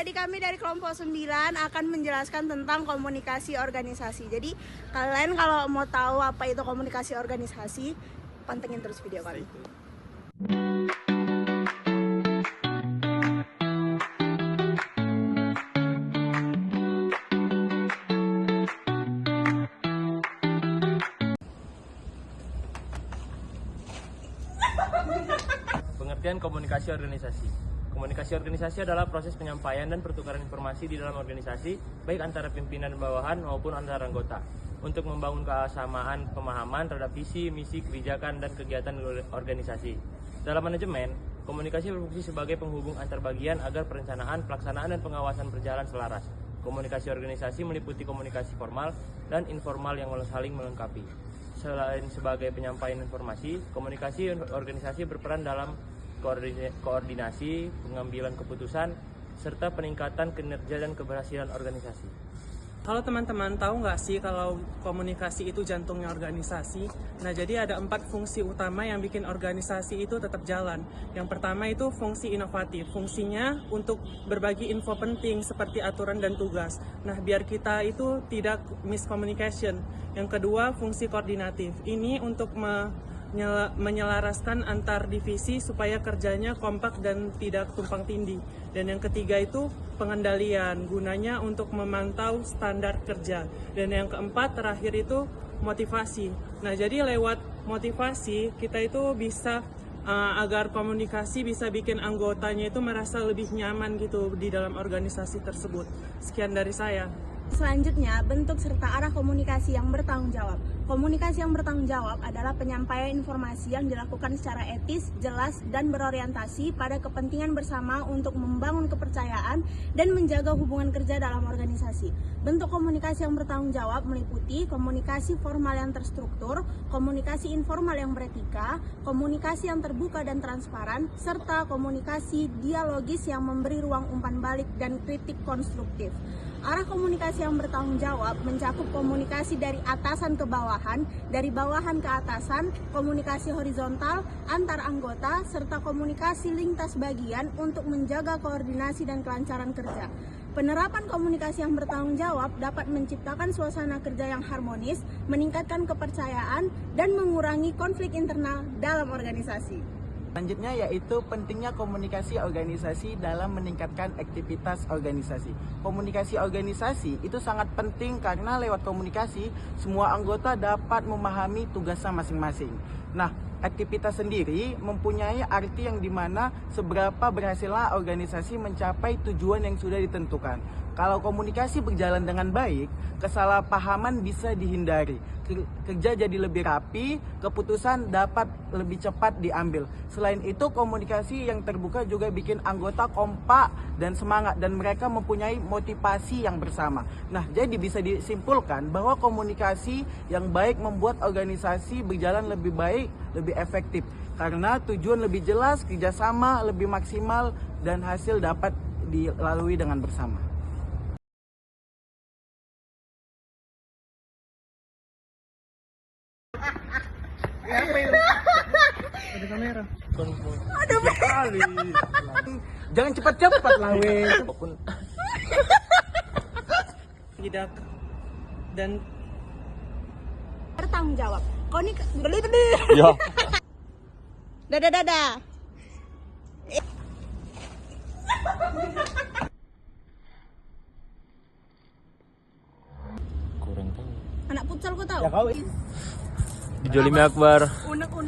adik-adik kami dari kelompok 9 akan menjelaskan tentang komunikasi organisasi. Jadi kalian kalau mau tahu apa itu komunikasi organisasi, pantengin terus video kami. Pengertian komunikasi organisasi. Komunikasi organisasi adalah proses penyampaian dan pertukaran informasi di dalam organisasi, baik antara pimpinan dan bawahan maupun antara anggota, untuk membangun kesamaan pemahaman terhadap visi, misi, kebijakan, dan kegiatan organisasi. Dalam manajemen, komunikasi berfungsi sebagai penghubung antar bagian agar perencanaan, pelaksanaan, dan pengawasan berjalan selaras. Komunikasi organisasi meliputi komunikasi formal dan informal yang saling melengkapi. Selain sebagai penyampaian informasi, komunikasi organisasi berperan dalam koordinasi, pengambilan keputusan, serta peningkatan kinerja dan keberhasilan organisasi. Halo teman-teman, tahu nggak sih kalau komunikasi itu jantungnya organisasi? Nah, jadi ada 4 fungsi utama yang bikin organisasi itu tetap jalan. Yang pertama itu fungsi inovatif. Fungsinya untuk berbagi info penting seperti aturan dan tugas. Nah, biar kita itu tidak miscommunication. Yang kedua, fungsi koordinatif. Ini untuk menyelaraskan antar divisi supaya kerjanya kompak dan tidak tumpang tindih. Dan yang ketiga itu pengendalian, gunanya untuk memantau standar kerja. Dan yang keempat terakhir itu motivasi. Nah, jadi lewat motivasi kita itu bisa agar komunikasi bisa bikin anggotanya itu merasa lebih nyaman gitu di dalam organisasi tersebut. Sekian dari saya. Selanjutnya, bentuk serta arah komunikasi yang bertanggung jawab. Komunikasi yang bertanggung jawab adalah penyampaian informasi yang dilakukan secara etis, jelas, dan berorientasi pada kepentingan bersama untuk membangun kepercayaan dan menjaga hubungan kerja dalam organisasi. Bentuk komunikasi yang bertanggung jawab meliputi komunikasi formal yang terstruktur, komunikasi informal yang beretika, komunikasi yang terbuka dan transparan, serta komunikasi dialogis yang memberi ruang umpan balik dan kritik konstruktif. Arah komunikasi yang bertanggung jawab mencakup komunikasi dari atasan ke bawahan, dari bawahan ke atasan, komunikasi horizontal, antar anggota, serta komunikasi lintas bagian untuk menjaga koordinasi dan kelancaran kerja. Penerapan komunikasi yang bertanggung jawab dapat menciptakan suasana kerja yang harmonis, meningkatkan kepercayaan, dan mengurangi konflik internal dalam organisasi. Selanjutnya yaitu pentingnya komunikasi organisasi dalam meningkatkan aktivitas organisasi. Komunikasi organisasi itu sangat penting karena lewat komunikasi semua anggota dapat memahami tugasnya masing-masing. Nah, aktivitas sendiri mempunyai arti yang dimana seberapa berhasilnya organisasi mencapai tujuan yang sudah ditentukan. Kalau komunikasi berjalan dengan baik, kesalahpahaman bisa dihindari. Kerja jadi lebih rapi, keputusan dapat lebih cepat diambil. Selain itu, komunikasi yang terbuka juga bikin anggota kompak dan semangat, dan mereka mempunyai motivasi yang bersama. Nah, jadi bisa disimpulkan bahwa komunikasi yang baik membuat organisasi berjalan lebih baik, lebih efektif. Karena tujuan lebih jelas, kerjasama lebih maksimal, dan hasil dapat dilalui dengan bersama. Ada kamera. Aduh, kali. Jangan cepat-cepat lah, weh. Tidak dan Bertanggung jawab. Beli. Ya. Dadah. Kurang tahu. Anak futsal kau tahu? Ya kau. Jolimi Akbar. Unek-unek.